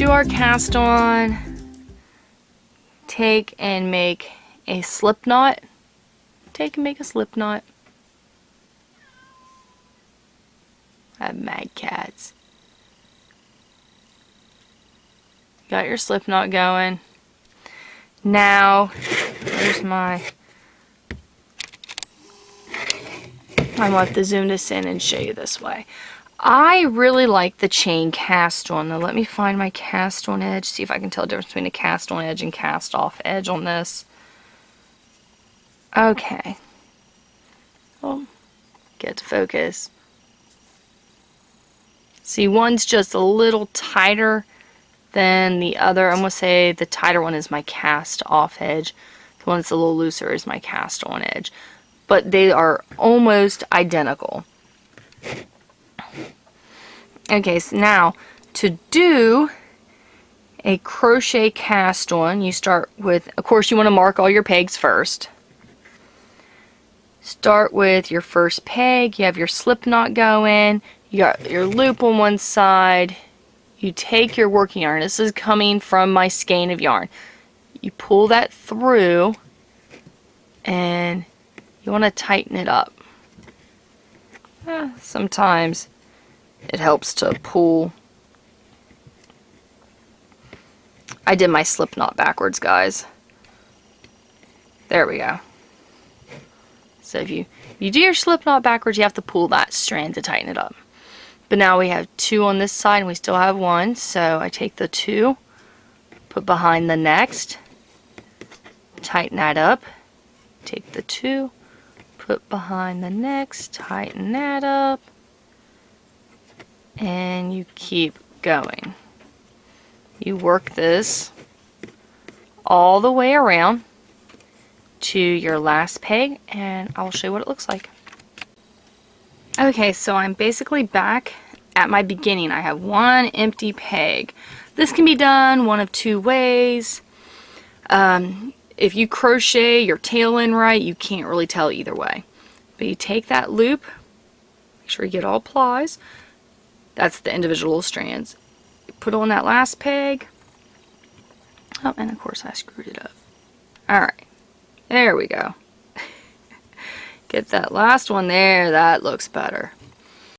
do our cast on, take and make a slip knot. Take and make a slip knot. I have mad cats. Got your slip knot going. Now, there's my... I'm going to have to zoom this in and show you this way. I really like the chain cast on. Now let me find my cast on edge, see if I can tell the difference between a cast on edge and cast off edge on this. Okay. Well, get to focus. See, one's just a little tighter than the other. I'm going to say the tighter one is my cast off edge. The one that's a little looser is my cast on edge. But they are almost identical. Okay, so now to do a crochet cast on, you start with, of course you want to mark all your pegs first. Start with your first peg, you have your slip knot going, you got your loop on one side, you take your working yarn, this is coming from my skein of yarn, you pull that through and you want to tighten it up. Sometimes it helps to pull. I did my slip knot backwards, guys. There we go. So if you do your slip knot backwards, you have to pull that strand to tighten it up. But now we have two on this side and we still have one, so I take the two, put behind the next, tighten that up, take the two, put behind the next, tighten that up, and you keep going. You work this all the way around to your last peg, and I'll show you what it looks like. Okay, so I'm basically back at my beginning. I have one empty peg. This can be done one of two ways. If you crochet your tail in right, you can't really tell either way. But you take that loop, make sure you get all plies. That's the individual strands. You put on that last peg. Oh, and of course I screwed it up. Alright, there we go. Get that last one there, that looks better.